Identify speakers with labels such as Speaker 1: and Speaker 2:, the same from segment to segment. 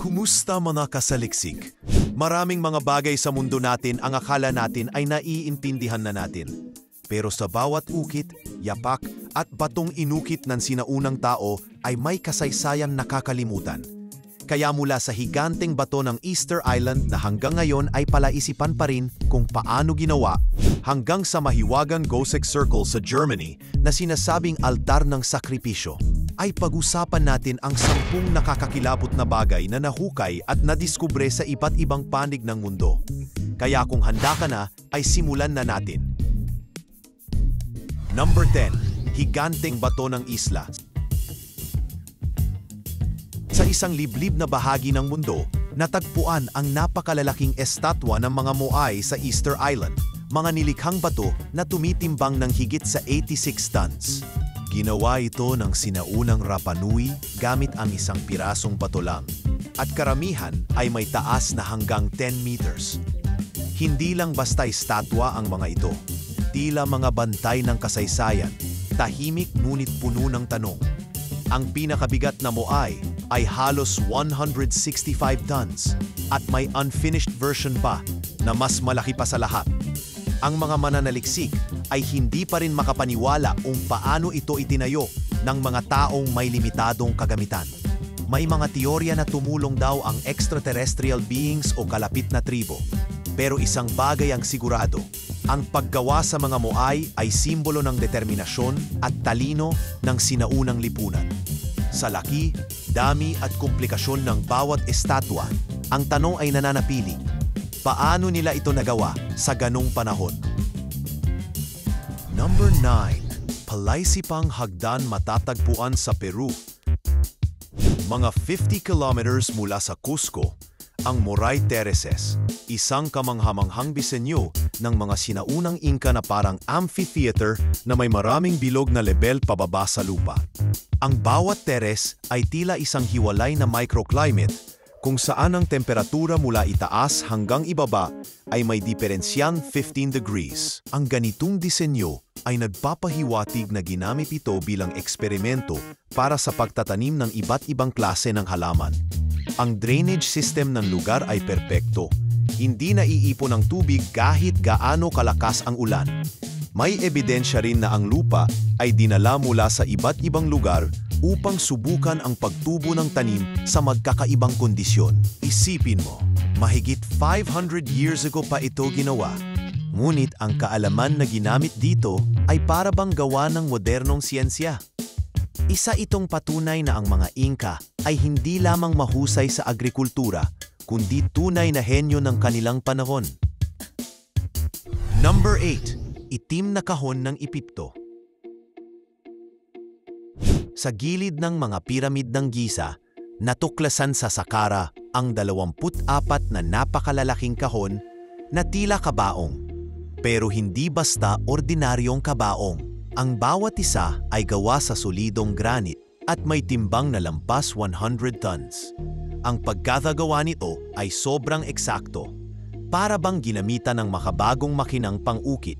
Speaker 1: Kumusta mga kasaliksik? Maraming mga bagay sa mundo natin ang akala natin ay naiintindihan na natin. Pero sa bawat ukit, yapak at batong inukit ng sinaunang tao ay may kasaysayang nakakalimutan. Kaya mula sa higanteng bato ng Easter Island na hanggang ngayon ay palaisipan pa rin kung paano ginawa, hanggang sa mahiwagang Goseck Circle sa Germany na sinasabing altar ng sakripisyo, ay pag-usapan natin ang 10 nakakakilabot na bagay na nahukay at nadiskubre sa iba't ibang panig ng mundo. Kaya kung handa ka na, ay simulan na natin. Number 10. Higanteng bato ng isla. Sa isang liblib na bahagi ng mundo, natagpuan ang napakalalaking estatwa ng mga Moai sa Easter Island, mga nilikhang bato na tumitimbang ng higit sa 86 tons. Ginawa ito ng sinaunang Rapa Nui gamit ang isang pirasong bato lang, at karamihan ay may taas na hanggang 10 meters. Hindi lang basta estatwa ang mga ito, tila mga bantay ng kasaysayan, tahimik ngunit puno ng tanong. Ang pinakabigat na Moai ay halos 165 tons at may unfinished version pa na mas malaki pa sa lahat. Ang mga mananaliksik ay hindi pa rin makapaniwala kung paano ito itinayo ng mga taong may limitadong kagamitan. May mga teorya na tumulong daw ang extraterrestrial beings o kalapit na tribo. Pero isang bagay ang sigurado, ang paggawa sa mga Moai ay simbolo ng determinasyon at talino ng sinaunang lipunan. Sa laki, dami at komplikasyon ng bawat estatwa, ang tanong ay nananapili, paano nila ito nagawa sa ganong panahon? Number 9. Palaisipang hagdan matatagpuan sa Peru. Mga 50 kilometers mula sa Cusco, ang Moray Terraces, isang kamanghamanghang disenyo ng mga sinaunang Inca na parang amphitheater na may maraming bilog na lebel pababa sa lupa. Ang bawat terrace ay tila isang hiwalay na microclimate kung saan ang temperatura mula itaas hanggang ibaba ay may diferensyang 15 degrees. Ang ganitong disenyo ay nagpapahiwatig na ginamit ito bilang eksperimento para sa pagtatanim ng iba't ibang klase ng halaman. Ang drainage system ng lugar ay perpekto. Hindi naiipon ang tubig kahit gaano kalakas ang ulan. May ebidensya rin na ang lupa ay dinala mula sa iba't ibang lugar upang subukan ang pagtubo ng tanim sa magkakaibang kondisyon. Isipin mo, mahigit 500 years ago pa ito ginawa. Ngunit ang kaalaman na ginamit dito ay para bang gawa ng modernong siyensya. Isa itong patunay na ang mga Inca ay hindi lamang mahusay sa agrikultura, kundi tunay na henyo ng kanilang panahon. Number 8. Itim na kahon ng Ehipto. Sa gilid ng mga piramid ng Giza, natuklasan sa Saqqara ang 24 na napakalalaking kahon na tila kabaong. Pero hindi basta ordinaryong kabaong. Ang bawat isa ay gawa sa solidong granite at may timbang na lampas 100 tons. Ang pagkakagawa nito ay sobrang eksakto, para bang ginamitan ng makabagong makinang pang-ukit.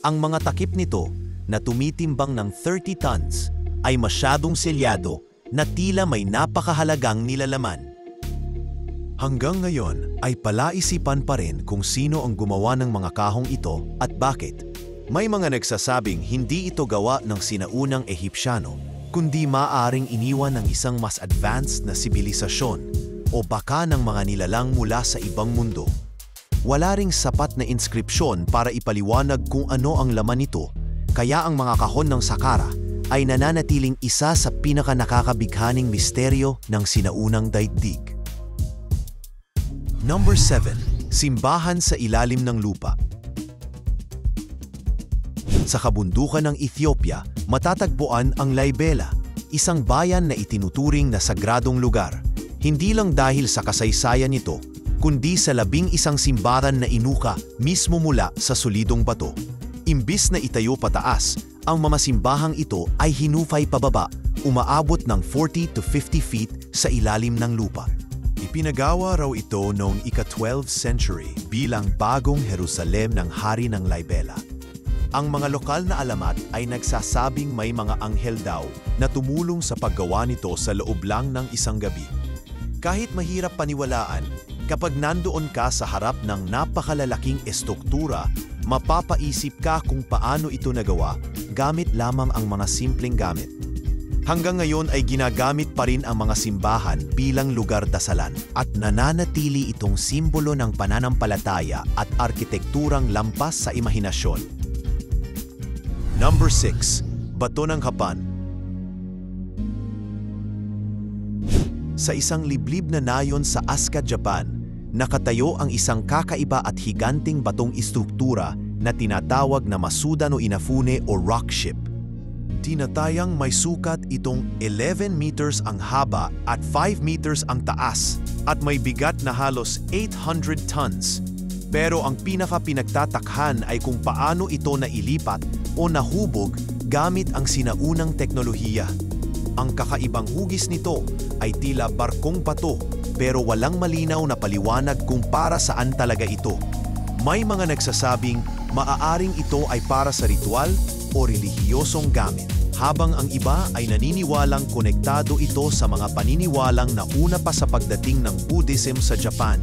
Speaker 1: Ang mga takip nito na tumitimbang ng 30 tons ay masyadong selyado na tila may napakahalagang nilalaman. Hanggang ngayon ay palaisipan pa rin kung sino ang gumawa ng mga kahong ito at bakit. May mga nagsasabing hindi ito gawa ng sinaunang Ehipsyano, kundi maaaring iniwan ng isang mas advanced na sibilisasyon o baka ng mga nilalang mula sa ibang mundo. Wala ring sapat na inskripsyon para ipaliwanag kung ano ang laman nito, kaya ang mga kahon ng Saqqara ay nananatiling isa sa pinakanakakabighaning misteryo ng sinaunang daigdig. Number 7. Simbahan sa ilalim ng lupa. Sa kabundukan ng Ethiopia, matatagpuan ang Laibela, isang bayan na itinuturing na sagradong lugar, hindi lang dahil sa kasaysayan nito, kundi sa 11 simbahan na inuka mismo mula sa solidong bato. Imbis na itayo pataas, ang mga simbahang ito ay hinufay pababa, umaabot ng 40 to 50 feet sa ilalim ng lupa. Ipinagawa raw ito noong ika-12th century bilang bagong Jerusalem ng hari ng Laibela. Ang mga lokal na alamat ay nagsasabing may mga anghel daw na tumulong sa paggawa nito sa loob lang ng isang gabi. Kahit mahirap paniwalaan, kapag nandoon ka sa harap ng napakalalaking estruktura, mapapaisip ka kung paano ito nagawa gamit lamang ang mga simpleng gamit. Hanggang ngayon ay ginagamit pa rin ang mga simbahan bilang lugar dasalan at nananatili itong simbolo ng pananampalataya at arkitekturang lampas sa imahinasyon. Number 6. Bato ng Hapan. Sa isang liblib na nayon sa Asuka, Japan, nakatayo ang isang kakaiba at higanting batong istruktura na tinatawag na Masuda no Inafune o rock ship. Tinatayang may sukat itong 11 meters ang haba at 5 meters ang taas at may bigat na halos 800 tons. Pero ang pinaka-pinagtatakhan ay kung paano ito nailipat o nahubog gamit ang sinaunang teknolohiya. Ang kakaibang hugis nito ay tila barkong bato pero walang malinaw na paliwanag kung para saan talaga ito. May mga nagsasabing maaaring ito ay para sa ritual o relihiyosong gamit, habang ang iba ay naniniwalang konektado ito sa mga paniniwalang nauna pa sa pagdating ng Buddhism sa Japan.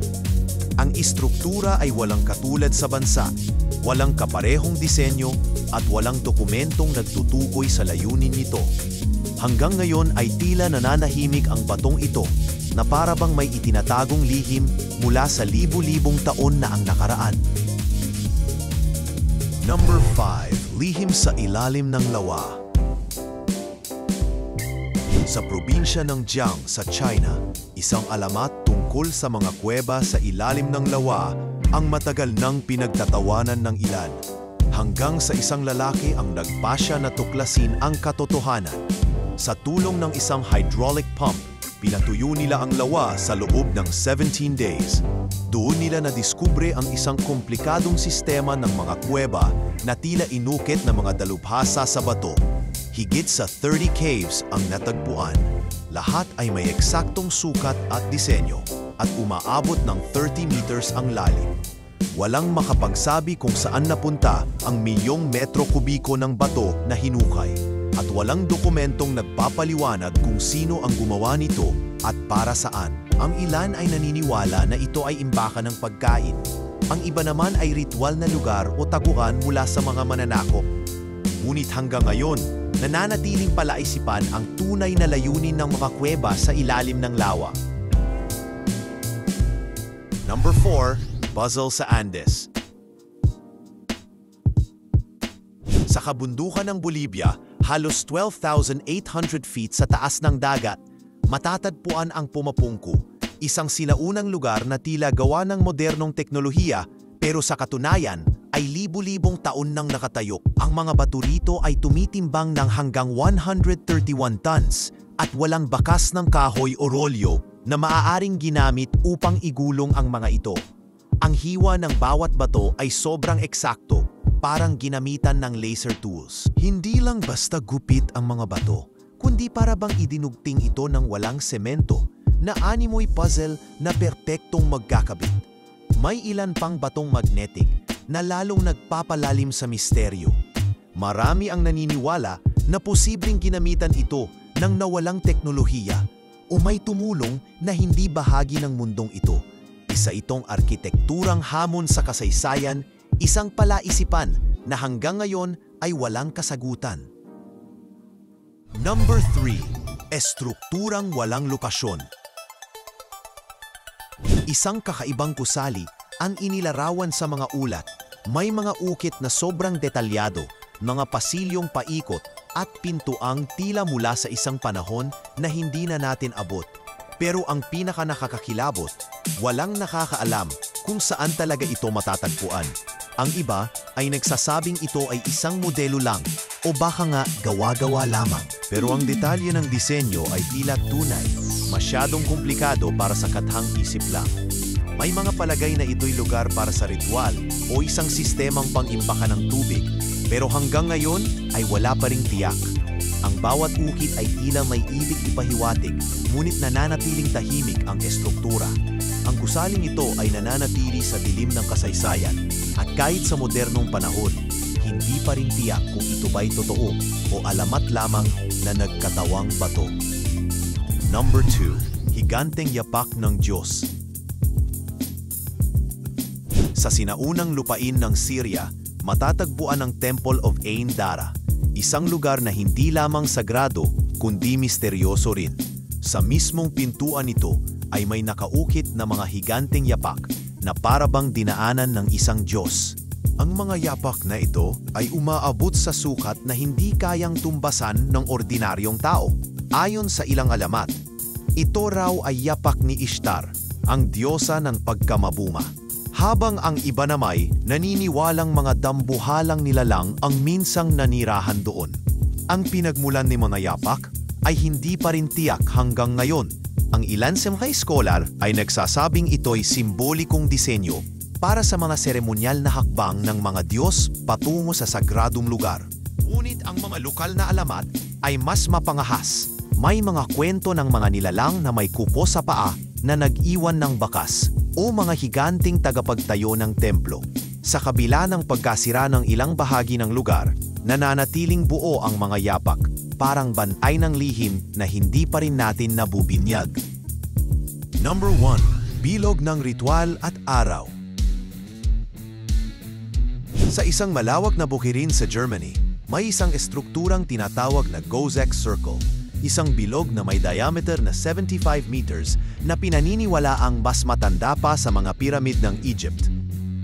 Speaker 1: Ang istruktura ay walang katulad sa bansa, walang kaparehong disenyo at walang dokumentong nagtutukoy sa layunin nito. Hanggang ngayon ay tila nananahimik ang batong ito na para bang may itinatagong lihim mula sa libu-libong taon na ang nakaraan. Number 5. Lihim sa ilalim ng lawa. Sa probinsya ng Jiang sa China, isang alamat tungkol sa mga kuweba sa ilalim ng lawa ang matagal nang pinagtatawanan ng ilan. Hanggang sa isang lalaki ang nagpasya na tuklasin ang katotohanan. Sa tulong ng isang hydraulic pump, pinatuyo nila ang lawa sa loob ng 17 days. Doon nila nadiskubre ang isang komplikadong sistema ng mga kuweba na tila inukit ng mga dalubhasa sa bato. Higit sa 30 caves ang natagpuan. Lahat ay may eksaktong sukat at disenyo at umaabot ng 30 meters ang lalim. Walang makapagsabi kung saan napunta ang milyong metro kubiko ng bato na hinukay. At walang dokumentong nagpapaliwanag kung sino ang gumawa nito at para saan. Ang ilan ay naniniwala na ito ay imbakan ng pagkain. Ang iba naman ay ritual na lugar o taguan mula sa mga mananakop. Ngunit hanggang ngayon, nananatiling palaisipan ang tunay na layunin ng mga kuweba sa ilalim ng lawa. Number 4. Puzzle sa Andes. Sa kabundukan ng Bolivia, halos 12,800 feet sa taas ng dagat, matatagpuan ang Pumapungku, isang sinaunang lugar na tila gawa ng modernong teknolohiya pero sa katunayan ay libu-libong taon nang nakatayo. Ang mga bato rito ay tumitimbang ng hanggang 131 tons at walang bakas ng kahoy o rolyo na maaaring ginamit upang igulong ang mga ito. Ang hiwa ng bawat bato ay sobrang eksakto, parang ginamitan ng laser tools. Hindi lang basta gupit ang mga bato, kundi para bang idinugting ito ng walang semento na animoy puzzle na perpektong magkakabit. May ilan pang batong magnetic na lalong nagpapalalim sa misteryo. Marami ang naniniwala na posibleng ginamitan ito ng nawalang teknolohiya o may tumulong na hindi bahagi ng mundong ito. Isa itong arkitekturang hamon sa kasaysayan, isang palaisipan na hanggang ngayon ay walang kasagutan. Number 3. Estrukturang walang lokasyon. Isang kakaibang gusali ang inilarawan sa mga ulat. May mga ukit na sobrang detalyado, mga pasilyong paikot at pintuang tila mula sa isang panahon na hindi na natin abot. Pero ang pinaka-nakakakilabot, walang nakakaalam kung saan talaga ito matatagpuan. Ang iba ay nagsasabing ito ay isang modelo lang o baka nga gawa-gawa lamang. Pero ang detalye ng disenyo ay tila tunay, masyadong komplikado para sa kathang isip lang. May mga palagay na ito'y lugar para sa ritual o isang sistemang pang-imbaka ng tubig, pero hanggang ngayon ay wala pa ring tiyak. Ang bawat ukit ay tila may ibig ipahiwatig, ngunit nananatiling tahimik ang estruktura. Ang gusaling ito ay nananatili sa dilim ng kasaysayan at kahit sa modernong panahon, hindi pa rin tiyak kung ito ba'y totoo o alamat lamang na nagkatawang bato. Number 2. higanteng yapak ng Diyos. Sa sinaunang lupain ng Syria, matatagpuan ang Temple of Ain Dara, isang lugar na hindi lamang sagrado kundi misteryoso rin. Sa mismong pintuan nito ay may nakaukit na mga higanteng yapak na parabang dinaanan ng isang Diyos. Ang mga yapak na ito ay umaabot sa sukat na hindi kayang tumbasan ng ordinaryong tao. Ayon sa ilang alamat, ito raw ay yapak ni Ishtar, ang diyosa ng pagkamabuma. Habang ang iba namay naniniwalang mga dambuhalang nilalang ang minsang nanirahan doon. Ang pinagmulan ni mga yapak ay hindi pa rin tiyak hanggang ngayon. Ang ilan sa mga scholar ay nagsasabing ito'y simbolikong disenyo para sa mga seremonyal na hakbang ng mga Diyos patungo sa sagradong lugar. Ngunit ang mga lokal na alamat ay mas mapangahas. May mga kwento ng mga nilalang na may kupo sa paa na nag-iwan ng bakas o mga higanting tagapagtayo ng templo. Sa kabila ng pagkasira ng ilang bahagi ng lugar, nananatiling buo ang mga yapak, parang bantay ng lihim na hindi pa rin natin nabubinyag. Number 1. Bilog ng ritual at araw. Sa isang malawak na bukirin sa Germany, may isang estrukturang tinatawag na Göbekli Circle, isang bilog na may diameter na 75 meters na pinaniniwalaang mas matanda pa sa mga piramid ng Egypt.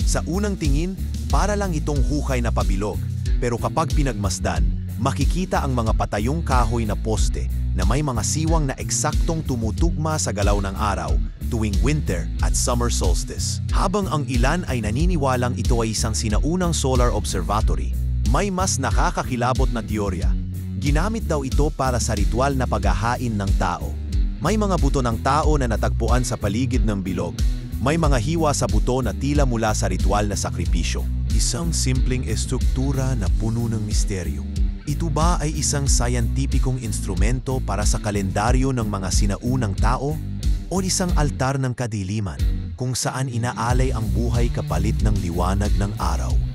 Speaker 1: Sa unang tingin, para lang itong hukay na pabilog, pero kapag pinagmasdan, makikita ang mga patayong kahoy na poste na may mga siwang na eksaktong tumutugma sa galaw ng araw tuwing winter at summer solstice. Habang ang ilan ay naniniwalang ito ay isang sinaunang solar observatory, may mas nakakakilabot na teorya. Ginamit daw ito para sa ritual na paghahain ng tao. May mga buto ng tao na natagpuan sa paligid ng bilog. May mga hiwa sa buto na tila mula sa ritual na sakripisyo. Isang simpleng estruktura na puno ng misteryo. Ito ba ay isang sayantipikong instrumento para sa kalendaryo ng mga sinaunang tao? O isang altar ng kadiliman kung saan inaalay ang buhay kapalit ng liwanag ng araw?